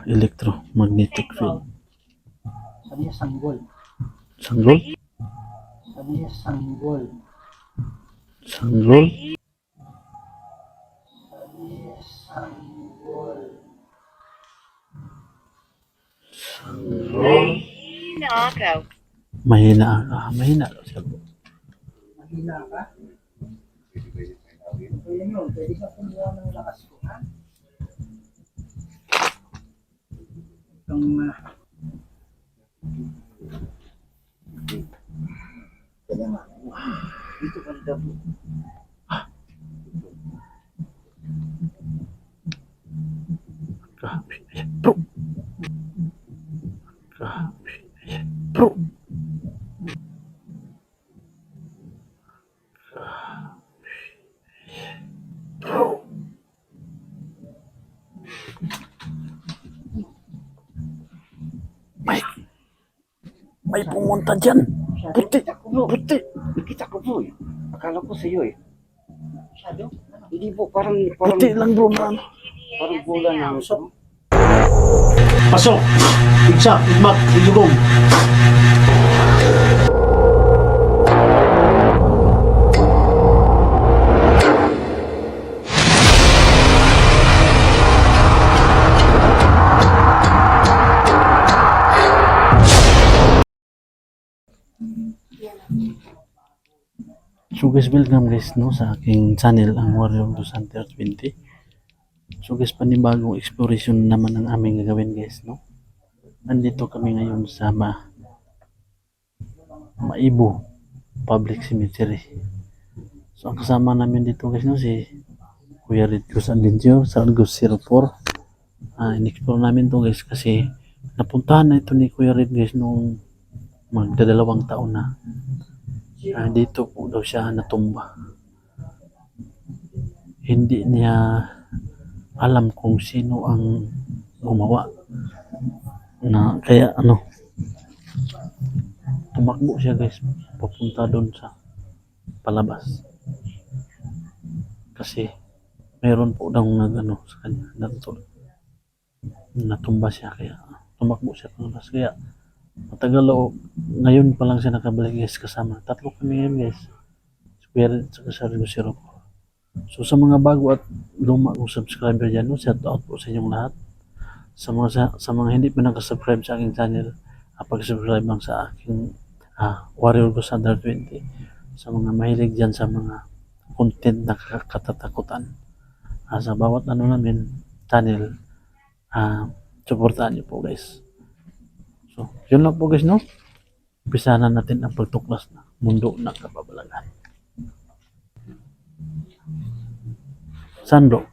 electromagnetic field. Sabi niya sanggol. Sanggol? Sabi niya sanggol. Sanggol? Sanggol? Mahina mahina daw siya bro. Mahina ka? Pwede yun. Pwede ka kumuha ng lakas ko, ha? Itong kaya nga. Dito ka daw. Grabe. Bro. Grabe. Bro. May pumunta dyan. Puti. Puti. Nakita ko po eh. Akala ko sa iyo eh. Shadow? Hindi po, parang Puti lang bro na ano. parang bulan na usap. Pasok. Igsak. Igmak. Igugong. So guys, welcome guys no sa aking channel ang Warrior Dos Santos 20. So guys, panibagong exploration naman ang aming gagawin guys no. Nandito kami ngayon sa Maibo Public Cemetery. So ang kasama namin dito guys no si Kuya Ritcos Adventure sa August 04. In-explore namin to guys kasi napuntahan na ito ni Kuya Rit guys nung magdadalawang taon na. Dito po daw siya natumba. Hindi niya alam kung sino ang gumawa na kaya tumakbo siya guys papunta doon sa palabas kasi meron po daw sa kanya natumba siya kaya tumakbo siya palabas kaya matagal ngayon pa lang siya nakabalik guys kasama. Tatlo kami ngayon guys. Spirit sa kasargo si Rocco. So sa mga bago at luma kong subscriber dyan, shout out po sa inyong lahat. Sa mga hindi pa nakasubscribe sa aking channel, pag-subscribe lang sa aking Warrior Dos Santos 20. Sa mga mahilig dyan sa mga content na katatakutan. Sa bawat namin channel, supportahan niyo po guys. So, yun lang po guys no. Umpisa na natin ang pagtuklas na mundo ng kababalagan. Sandro.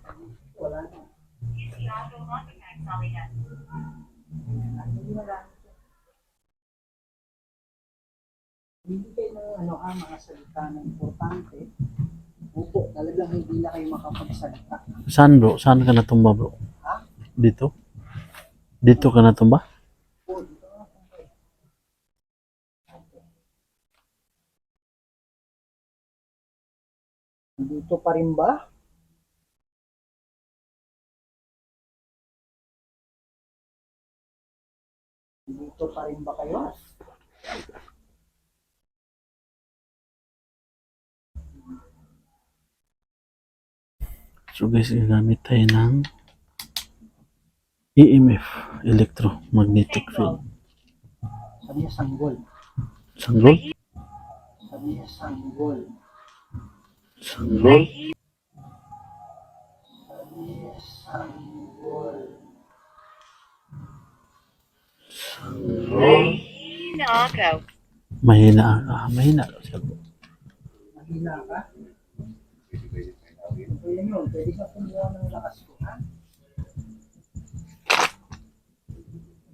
Hindi kayo ng mga salita na importante. Opo, talagang hindi na kayo makapagsalita. Sandro, saan ka natumba bro? Ha? Dito? Dito ka natumba? Dito pa rin ba? Dito pa rin ba kayo? So guys, gagamit tayo ng EMF, electromagnetic field. Sabi niya sanggol. Sanggol? Sabi niya sanggol. Sanggol? Sabi niya sanggol. Sanggol? Mahina mahina daw siya bro. Mahina ka? Pwede yun. Pwede ka kumuha ng lakas ko, ha?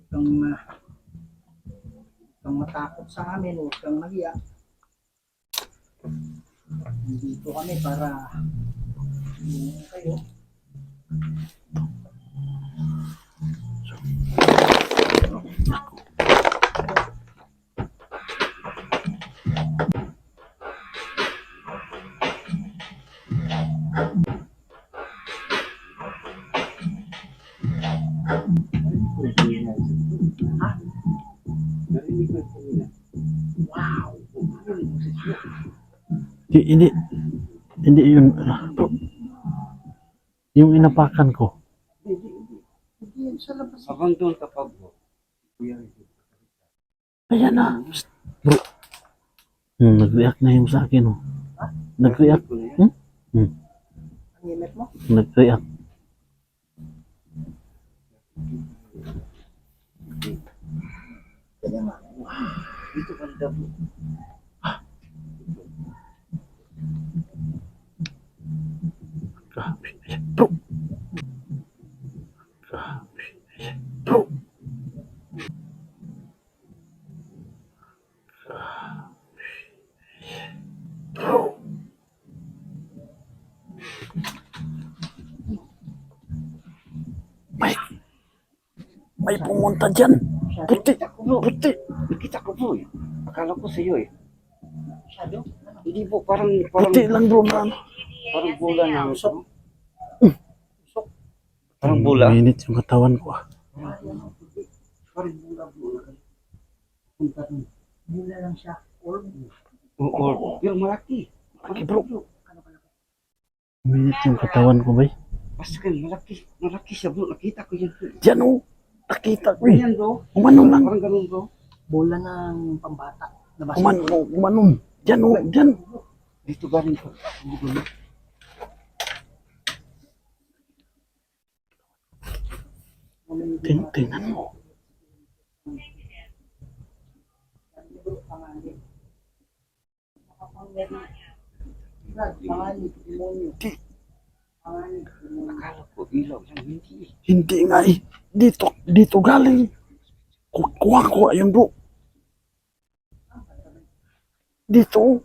Itong matakot sa amin, huwag kang mag-iyak. Dito kami para kayo. po yung nangyayari sa bro. Ha? Narinig ko yung kanina. Wow! Narinig ko sa bro. Hindi. Hindi yun. Bro. Yung inapakan ko. Hindi yan sa labas. Habang doon kapag bro. Kuya, Ayan na. Psst, bro. Nag-react na yung sa akin. Oh. Ha? Nag-react. ko na yan. Ang imit mo? Nag-react. Kaya nga. Dito banda bro. Grabe. Bro. Grabe. Bro. Bro. May pumunta dyan. Puti. Nakita ko bro. Puti. Nakita ko bro. Akala ko sa iyo eh. Shadow? Hindi po, parang Puti lang bro na ano. parang bula na ano. Usok. Usok. Parang bula. Minit yung katawan ko ah. Parang bula bro. Punta rin. Bula lang siya. Orb. Oo, pero malaki. Malaki bro. Ano ka lang? Minit yung katawan ko bay. Basta kan malaki. Malaki siya bro. Nakita ko yan. Dyan oh. Nakita ko eh. Ganyan bro. Umanon lang. Parang ganun bro. Bola ng pambata. Nabasa. Umanon. Dyan oh. Dyan. Dito galing ko. Tingnan mo. Panganib, demonyo. Panganib, demonyo. Akala ko ilaw yan. Hindi. Hindi nga eh. Dito galing. Kuha yun bro. Dito.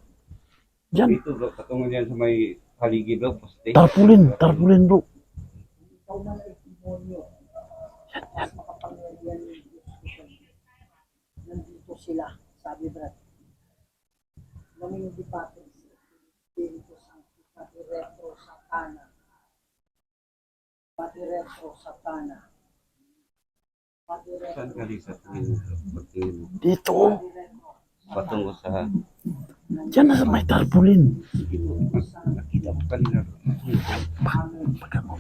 Dyan. Dito bro. Katungan yan sa may haligi bro. Poste. Tarpulin bro. Ikaw man ay demonyo. Mas makapangyarihan ng Diyos ko. Nandito sila, sabi Brad. Namindi Patrick, Espiritu Santo, Pati Retro Satana. Pati Retro Satana. Pati Saan Retro galing sa tingin mo? Pagtingin mo. Dito. Patungo sa... Dyan na sa may tarpulin. Sige bro. Nakita ko kanina bro. Pagkano.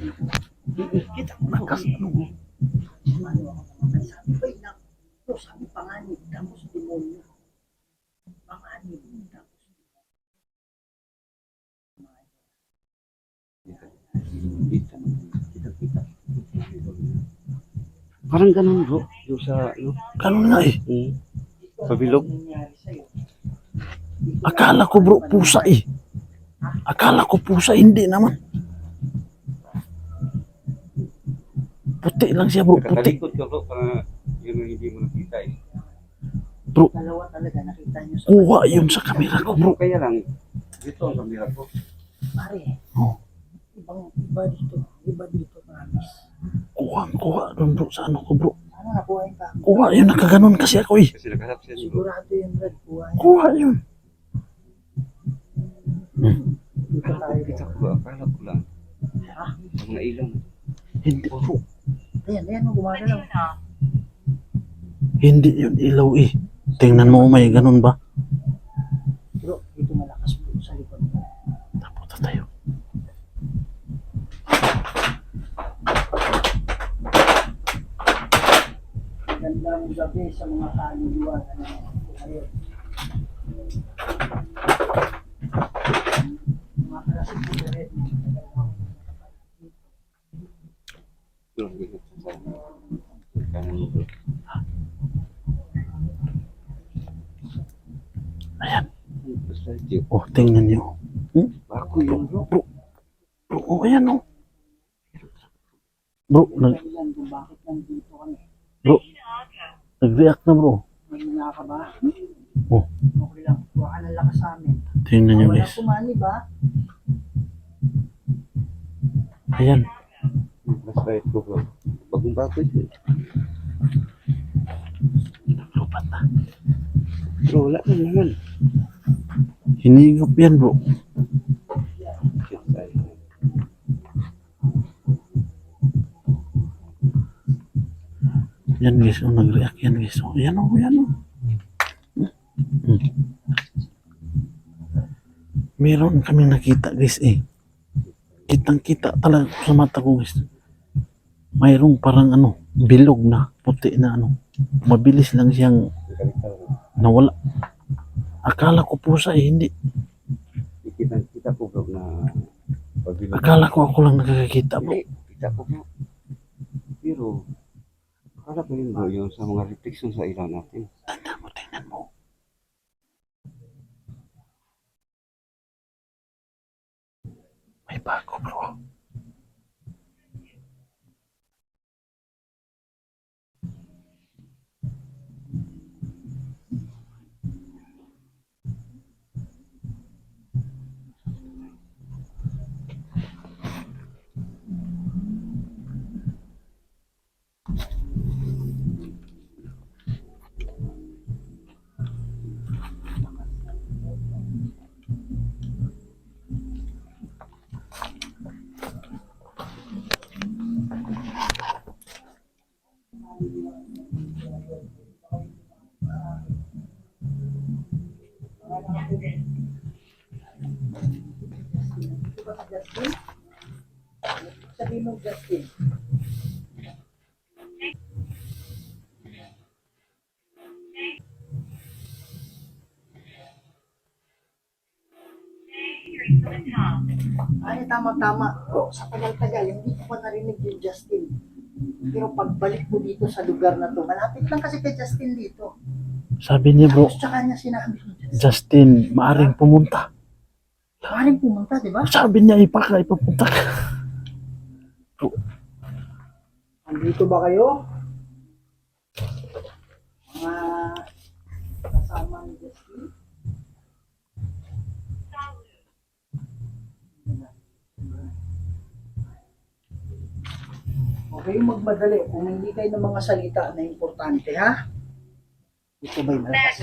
Kita ko Nakas ano. Ano ako namatay? Sabi ba inak? Ito, sabi panganib, tapos demonyo. Panganib, tapos Dito. Kita. Parang ganun bro. Yung sa... Ano? Ganun nga eh. Pabilog. nangyari sa'yo. Akala ko bro pusa eh. Akala ko pusa. Hindi naman. Puti lang siya bro. Puti. Nakatalikod ka bro. Para yun ang hindi mo nakita eh. Bro. Dalawa talaga, nakita niyo sa Kuha yun sa kamera ko bro. Kaya lang. Dito ang kamera ko. pare. Oh. Iba dito, promise. Kuha doon bro. Sa ano ko bro. Ano nakuha yung kamo? Kuha yun. Nakaganon kasi ako eh. Kasi nakaharap siya bro. Sigurado yung Brad, kuha niya. Kuha yun. Dito tayo. Kita ko. Akala ko lang. Ha? Sa mga ilang. Hindi bro. Ayan, gumagalaw. Hindi yun ilaw eh. Tingnan mo may ganun ba? Bro, dito malakas bro sa likod mo. Tapunta tayo. Gandang gabi sa mga kaluluwa na nanonood ngayon. Mga klaseng sigaret. Bro, dito sa kanan mo bro. Ayan. Basta dito. Oh, tingnan nyo. Bago yun bro. Bro, oh, ayan oh. Bro, Dahilan kung bakit nandito kami. nag-react na bro. Mahina ka ba? Oh, Okay lang. Kuha ka ng lakas sa amin. tingnan nyo Wala guys. kumani ba? Ayan. Basta ito bro. Bagong bago ito eh. Naglupat na. Bro, wala na naman. Hinigop yan bro. Shit, tayo. Yan guys, oh, nag-react yan guys. Oh, yan oh, yan oh. Hmm. Meron kaming nakita guys eh. Kitang-kita talaga sa mata ko guys. Mayroong parang ano, bilog na, puti na ano. Mabilis lang siyang nawala. Akala ko pusa eh, hindi. Kita ko bro na pagbilang. Akala ko ako lang nakakakita bro. Hindi, kita ko bro. Pero, akala ko yun bro, yung sa mga reflection sa ilaw natin. Tingnan mo, tingnan mo. May bago bro. Justin? Sabi mo, Justin. Ay, tama-tama. Bro, sa tagal-tagal, hindi ko pa narinig yung Justin. Pero pagbalik ko dito sa lugar na to, malapit lang kasi kay Justin dito. Sabi niya bro, Tapos tsaka niya sinabi, Justin, maaring pumunta. maaaring pumunta, di ba? Sabi niya, ipapunta ka. Andito ba kayo? Mga kasama ni Justin? Huwag kayong magmadali kung hindi kayo ng mga salita na importante, ha? Ito ba'y malakas?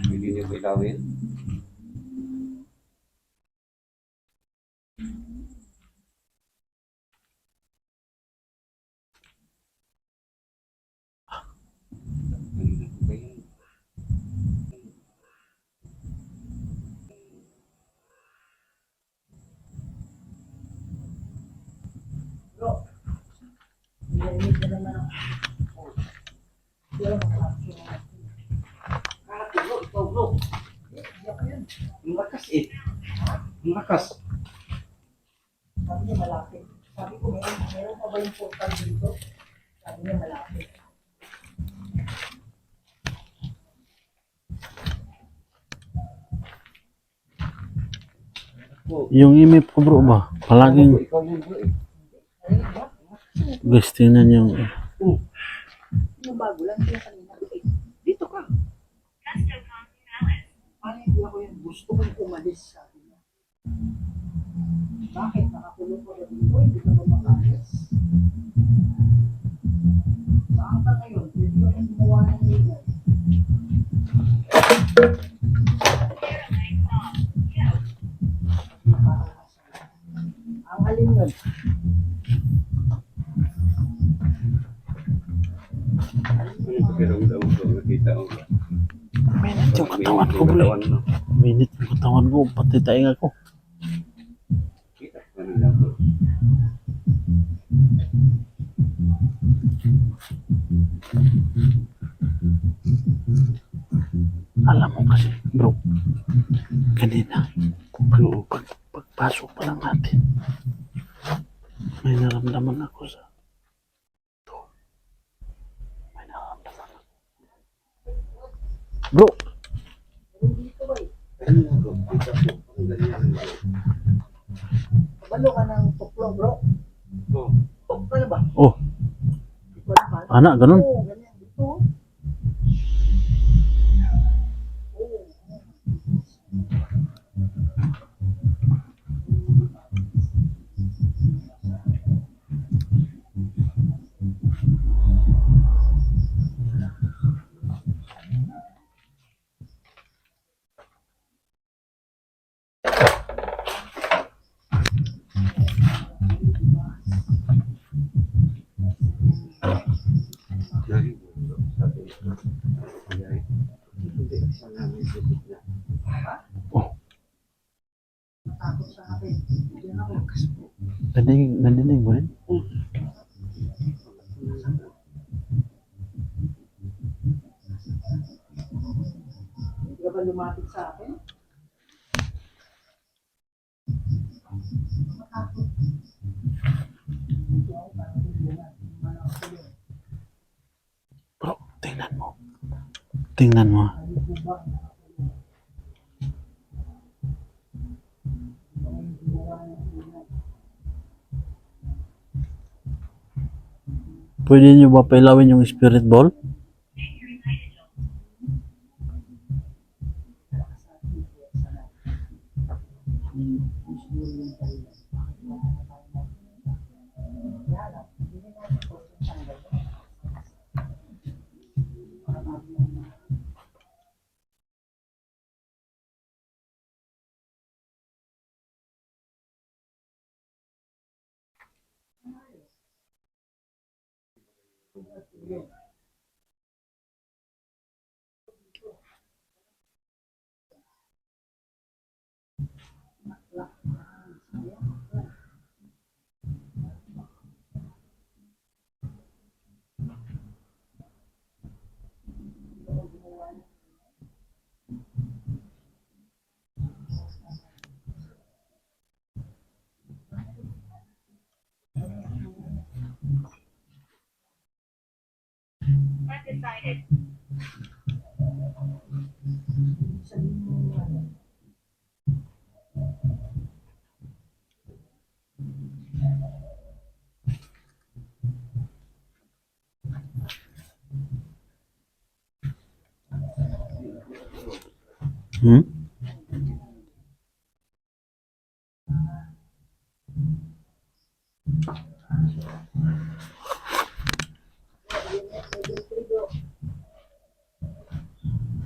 Hindi niyo ba ilawin? Kanina ko ba yun? Bro, narinig na naman ako. Pero makakasyo na natin. Kakati bro, ikaw bro. Hindi ako yun. Ang lakas eh. Ang lakas. Sabi niya malapit. Sabi ko, meron pa ba yung portal dito? Sabi niya malapit. Bro, Yung imip ko bro ba? Palaging ikaw yun bro eh. Narinig ba? guys, tingnan yung Yung bago lang sila kanina. Dito ka. Paano hindi ako yung gusto kong umalis, sabi niya. Bakit? Nakakulong ko na dito, hindi ka ba makalis? Saan ka ngayon? Pwede ko yung gumawa ng legal. Ang alin yun? Ano ito pero ang daw bro, nakita ko. minute yung katawan ko bro. Minute yung katawan ko, pati tainga ko. Kita ko kanina bro. Alam mo kasi bro, kanina, pagpasok pa lang natin, may naramdaman ako sa to. May naramdaman ako. Bro, Dito ba eh? Kanina bro, kita ko. Ang ganyan bro. Kabalo ka ng tuklo, bro. Oh, Tok ka na ba? oh, Ito na ba? anak, ganun. Oo, ganyan. Dito. Oo. akin. Bigyan ako. Nadinig mo rin? Hindi ka ba lumapit sa akin? Bro, tingnan mo. Tingnan mo. Pwede nyo ba pailawin yung spirit ball? Hmm?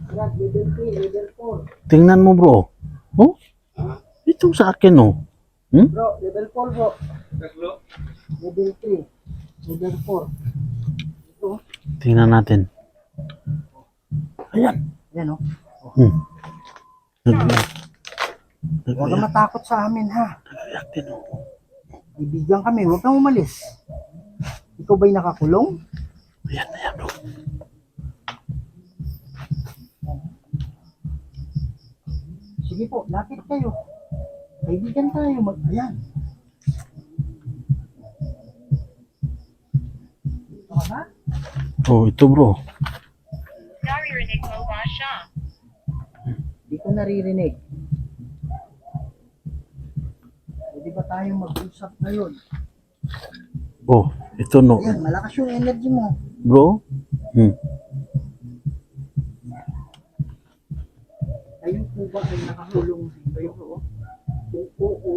Brad, level 3, level 4. Tingnan mo bro. Oh? Ito sa akin oh. Hmm? Bro, level 4 bro. Level 3, level 4. Ito. Tingnan natin. Ayan. Yan o. Hmm. Huwag kang matakot sa amin ha. Nag-react din oh. Ibigyan kami, huwag kang umalis. Ikaw ba'y nakakulong? Ayan bro. Sige po, lapit kayo. Kaibigan tayo, ayan. Ito ka na? Oh, ito bro. Naririnig mo ba siya? Hindi ko naririnig. Pwede ba tayong mag-usap ngayon? Oh, ito no. Ayan, malakas yung energy mo. Bro? Hmm. Kayo po ba ay nakakulong kayo bro? Kung oo,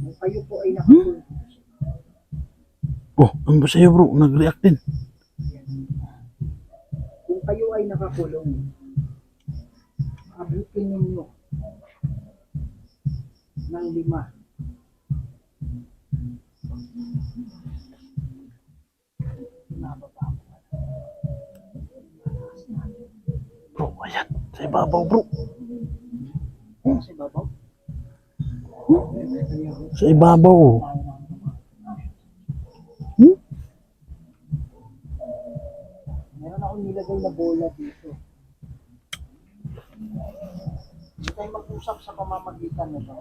kung kayo po ay nakakulong, Oh, ano ba sa'yo bro? Nag-react din. kung kayo ay nakakulong, abutin ninyo ng 5. Bro, ayan. Sa ibabaw bro. Kasi babaw. Sa ibabaw oh. Hmm? Meron akong nilagay na bola dito. Hindi tayo mag-usap sa pamamagitan nito.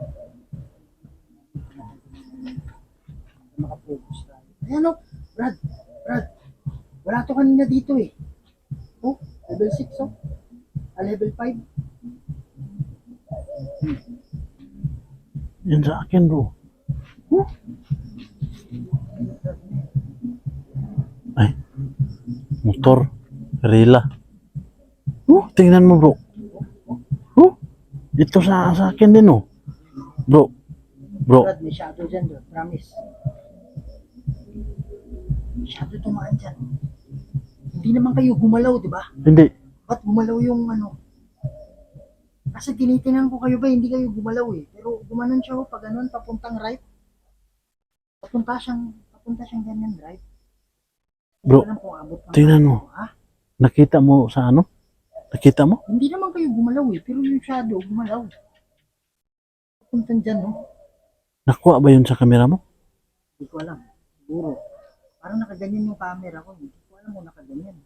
Makapokus tayo. Ayan o, Brad, wala to kanina dito eh. Oh, level 6 oh. Level 5. Yan sa akin bro. Huh? Ay. Motor. Rila. Tingnan mo bro. Ito sa akin din oh. Bro. Brad, may shadow dyan bro, promise. May shadow tumaan dyan. Hindi naman kayo gumalaw, di ba? Hindi. Ba't gumalaw yung ano? Kasi tinitingnan ko kayo ba, hindi kayo gumalaw eh. Pero gumanon siya pag ganun, papuntang right. Papunta siyang ganyan right. Bro, Alam kung abot ng tingnan mo. Ha? Nakita mo sa ano? Nakita mo? Hindi naman kayo gumalaw eh, pero yung shadow gumalaw. Puntan dyan, no? Nakuha ba yun sa camera mo? Hindi ko alam. Siguro. Parang nakaganyan yung camera ko. Hindi ko alam kung nakaganyan.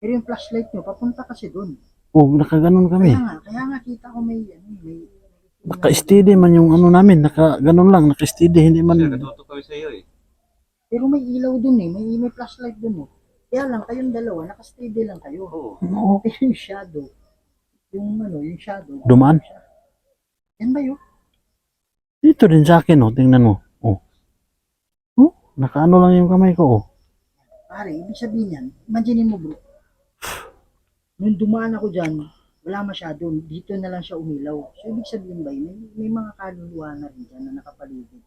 Pero yung flashlight nyo, papunta kasi dun. Oh, nakaganon kami. Kaya nga kita ko may, Naka-steady man yung ano namin, ganon lang, naka-steady, hindi man. Natuto kami sa iyo eh. pero may ilaw dun eh, may flashlight dun eh. Kaya lang, kayong dalawa, naka-steady lang kayo. Oo. Oo. Pero yung shadow, yung shadow. Dumaan. Yan ba yun? Dito din sa akin, oh, tingnan mo. Oh. Oh, nakaano lang yung kamay ko, oh. Pare, ibig sabihin yan, imagine mo bro, nung dumaan ako dyan, wala masyado, dito na lang siya umilaw. So, ibig sabihin ba yun, may mga kaluluwa na rin dyan na nakapaligid.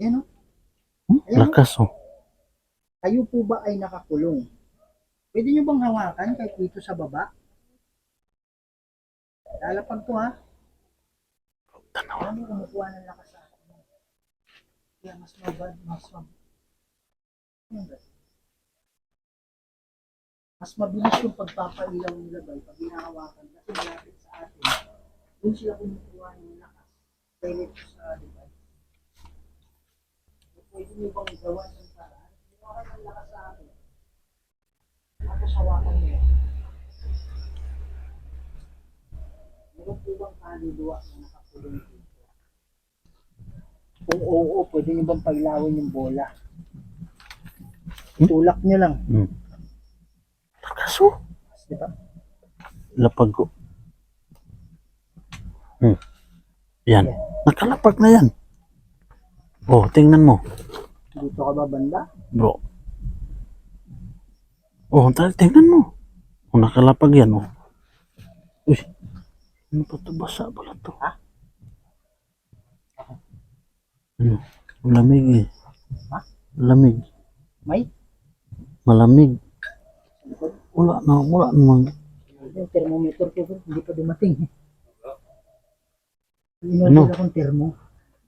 Yan o. Ayan, Lakas, oh. kayo po ba ay nakakulong? Pwede nyo bang hawakan kahit dito sa baba? Lalapag to ha. Alam mo, kumukuha ng lakas sa akin. Kaya mas mabad, mas mabilis yung pagpapailaw ng labay pag hinahawakan kasi malapit sa atin. Doon sila kumukuha ng lakas. Direct sa device. Pwede nyo bang gawa ng paraan? Hawakan ng lakas sa akin. Tapos hawakan nyo. Meron po bang kaluluwa na nakakulong dito? Kung oo, pwede nyo bang pailawin yung bola? Tulak nyo lang. Lakas, oh. Diba? Lapag ko. Yan. Nakalapag na yan. Oh, tingnan mo, Dito ka ba banda? bro. Oh, tingnan mo. Oh, nakalapag yan, oh. Uy. Ano pa ito? Basa pala ito. Ha? Ano? Malamig eh. Ha? Malamig. May? Malamig. Wala namang. Yung thermometer ko bro, hindi pa dumating. Ano? Inorder akong thermo.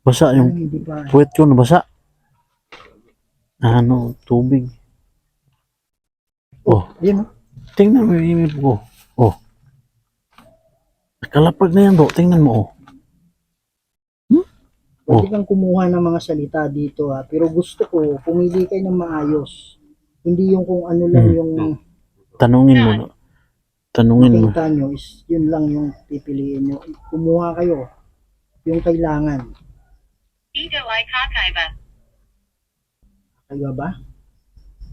Basa yung Hindi pa. puwet ko, nabasa. Ano, tubig. Oh, Ayun o. tingnan mo yung email ko. Oh. Nakalapag na yan, bro. Tingnan mo, oh. Pwede kang kumuha ng mga salita dito ha. Pero gusto ko, pumili kayo ng maayos. Hindi yung kung ano lang yung Tanungin mo. Tanungin mo. makita nyo is yun lang yung pipiliin nyo. Kumuha kayo yung kailangan. Ito ay kakaiba. Kayo ba?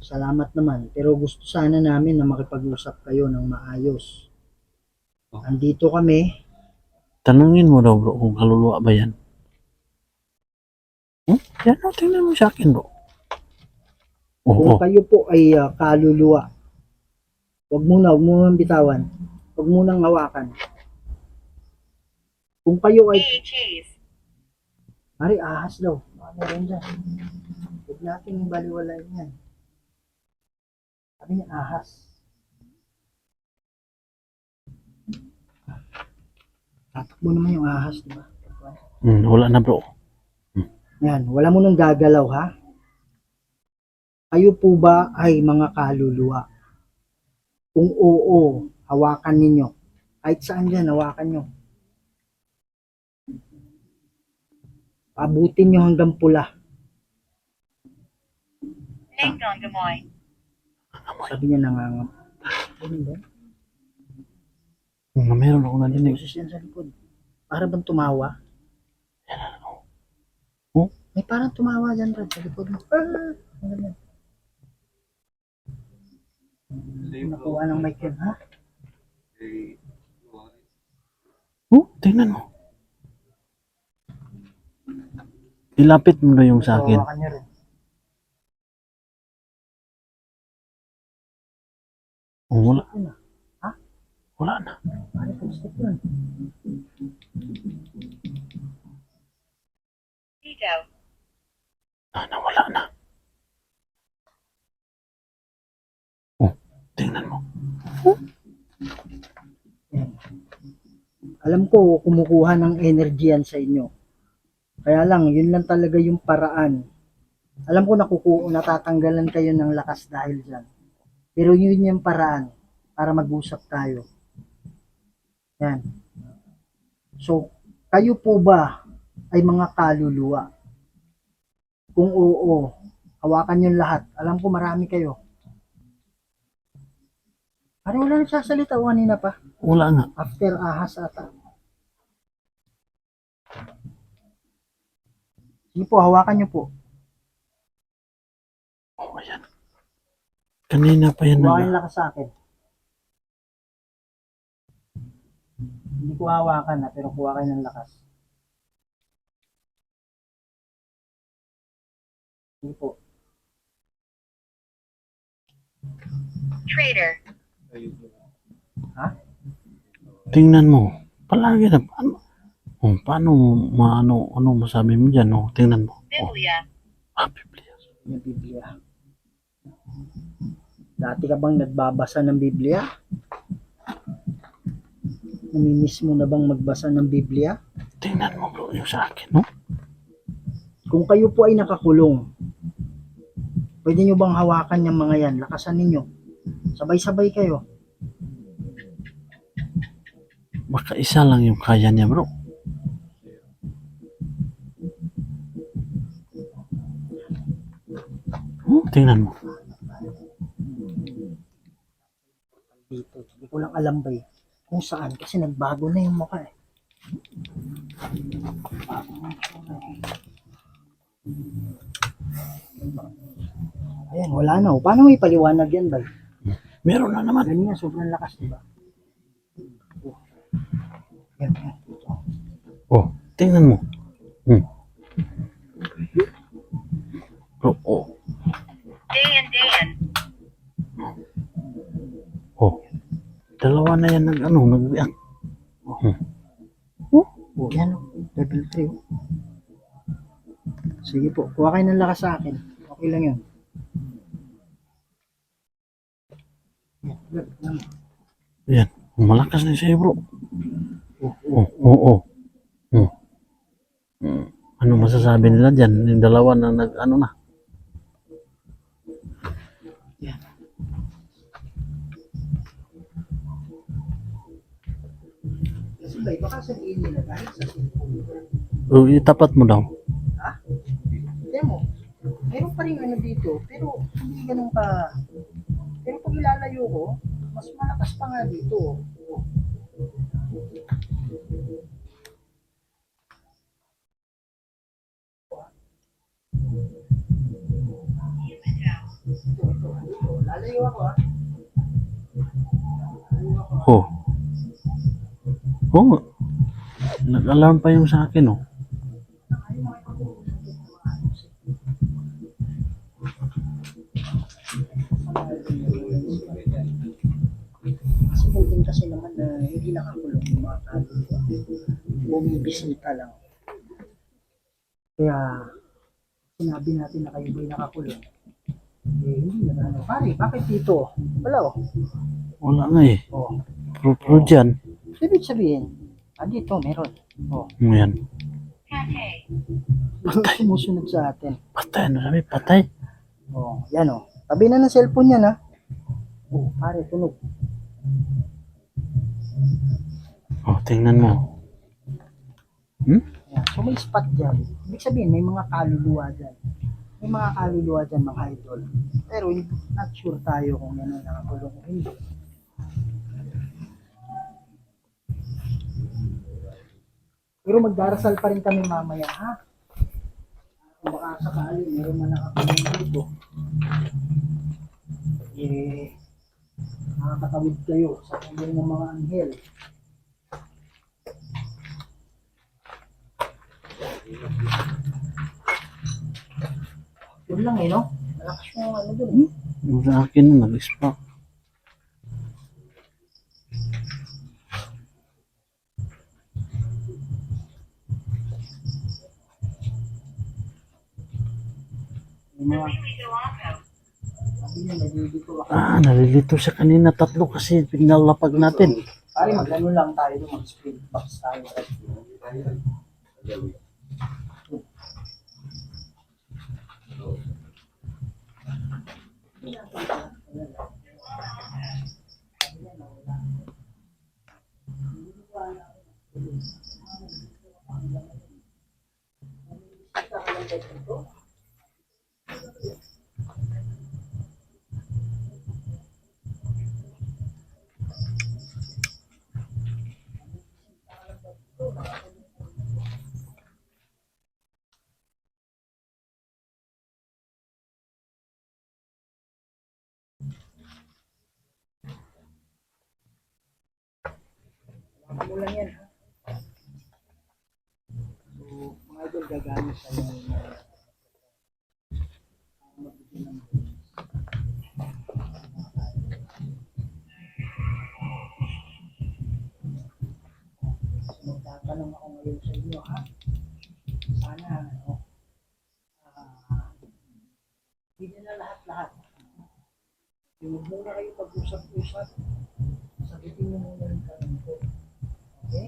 Salamat naman. Pero gusto sana namin na makipag-usap kayo ng maayos. Andito kami. Tanungin mo daw, bro, kung kaluluwa ba yan. Yan, oh, tingnan mo sa akin, bro. Oh, Kung oh. kayo po ay kaluluwa, huwag muna bitawan. Huwag munang hawakan. Kung kayo ay cheese. Mari, ahas daw. Meron dyan. Huwag natin baliwalain yan. Sabi niya, ahas. Tatakbo naman yung ahas, di ba? Wala na, bro. Yan, wala mo nang gagalaw, ha? Kayo po ba ay mga kaluluwa? Kung oo, hawakan ninyo. Kahit saan dyan, hawakan nyo. Abutin nyo hanggang pula. Ningdong gamoy. Sabi niya nangangap. Ano ba? Meron ako nadinig. Boses yan sa likod. Para bang tumawa? Oh? May parang tumawa dyan, Brad, sa likod mo. Ano yan? Nakuha ng mic yun, ha? Oh, tingnan mo. Ilapit mo na yung sa akin. Hawakan nyo rin. Oh, wala. Ha? Wala na. Ano po step yun? Ito. Wala na. Oh, tingnan mo. Alam ko, kumukuha ng energy yan sa inyo. Kaya lang, yun lang talaga yung paraan Alam ko natatanggalan kayo ng lakas dahil dyan. Pero yun yung paraan para mag-usap tayo. Yan. So, kayo po ba ay mga kaluluwa? Kung oo, hawakan yung lahat. Alam ko marami kayo. Parang wala nagsasalita o kanina pa. Wala nga. After ahas ata. Sige po, hawakan nyo po. Oh, ayan. Kanina pa yan. Hawakan yung lakas sa akin. Hindi ko hawakan na, pero kuha kayo ng lakas. Sige po. Trader. Tingnan mo. Palagi na. Paano ano masabi mo dyan? Oh, tingnan mo. Biblia. Biblia. Yung Biblia. Dati ka bang nagbabasa ng Biblia? Namimiss mo na bang magbasa ng Biblia? Tingnan mo bro yung sa akin, no? Kung kayo po ay nakakulong, pwede nyo bang hawakan yung mga yan? Lakasan ninyo. Sabay-sabay kayo. Baka isa lang yung kaya niya, bro. Tingnan mo. Dito. Hindi ko lang alam ba kung saan kasi nagbago na yung mukha eh. Ayan, wala na. Paano may paliwanag yan ba? Meron na naman. Ganyan, sobrang lakas, diba? Yan, yan. Dito. Oh, tingnan mo. Bro, oh. Day and Dan. Oh. Dalawa na yan nag-react. Oh, yan o. Level 3 oh. Sige po, kuha kayo ng lakas sa akin. Okay lang yun. Yan. Malakas na siya, bro. Oh. Ano masasabi nila dyan? Yung dalawa na na. Yan. Kasi ba, baka sabihin nila dahil sa cellphone. Oh, itapat mo daw. Ha? Tignan mo. Meron pa rin ano dito, pero hindi ganun ka. Pero pag ilalayo ko, mas malakas pa nga dito. Oh. Ito. Lalayo ako ha. Oh. Oh. Nag-alarm pa yung sa akin, oh. Kasi din kasi naman na hindi nakakulong yung mga kaluluwa. Bumibisita lang. Kaya sinabi natin na kayo ba'y nakakulong. Eh, hindi na ano. Pare, bakit dito? Wala oh. Wala nga eh. Oh. Pro dyan. Ibig sabihin, dito meron. Oh. Yan. Patay. Sumusunod sa atin. Patay. Ano sabi? Patay. Oh, yan oh. Tabi na ng cellphone yan ha. Oh, pare, tunog. Oh, tingnan mo. Yan. So may spot dyan. Ibig sabihin, may mga kaluluwa dyan. May mga kaluluwa dyan, mga idol. Pero not sure tayo kung yan ang nakakulong o hindi. Pero magdarasal pa rin kami mamaya, ha? Kung baka sakali, meron man nakakulong dito. Eh, nakakatawid kayo sa tulong ng mga anghel. Yun lang eh, no? Malakas yung ano dun eh. Yung sa akin, nag-spark. Yung mga, Nalilito ako. sabi niya, nalilito ako. Nalilito siya kanina. Tatlo kasi pinalapag natin. Pare, mag-ano lang tayo dun, mag-sprint box tayo. Ako lang yan, ha? So, mga idol, gagamit tayo ng magtatanong ako ngayon sa inyo, ha? Sana, ano, hindi na lahat-lahat. Yung muna kayo pag-usap-usap, sagutin nyo muna yung tanong ko. Okay?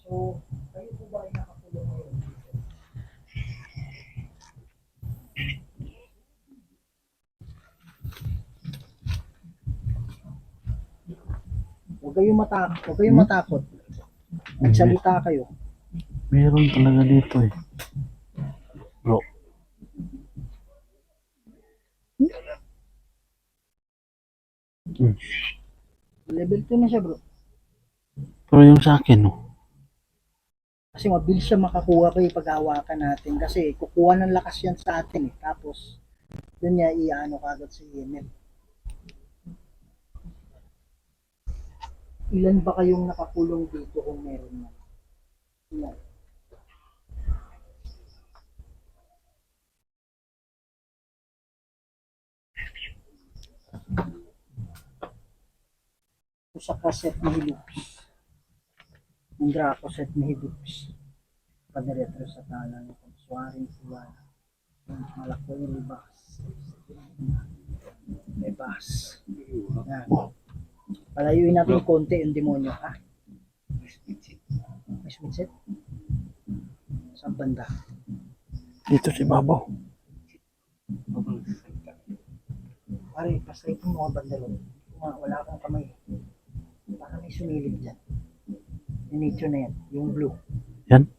So, kayo po ba ay nakakulong ngayon dito? Huwag kayong matakot. Magsalita kayo. Meron talaga dito eh. Bro, Level 2 na siya, bro. pero yung sa akin, no, Kasi mabilis siya makakuha ko yung pag-hawakan natin. Kasi kukuha ng lakas yan sa atin eh. Tapos, doon niya iano kagad sa EMF. Ilan ba kayong nakakulong dito kung meron na? Ilan? Sa kaset ni Hilux. Yung Draco set ni Hilux. Padiretro sa talan ng Suwaring Tuwan. Yung malaki yung libas. May bus. Yan. Palayuin natin konti yung demonyo, ha? May sweet set? Sa banda. dito si Babaw. Pare, basta ito mga bandalon. Wala akong kamay. Baka may sumilip dyan. Yung nature na yan. Yung blue. Yan?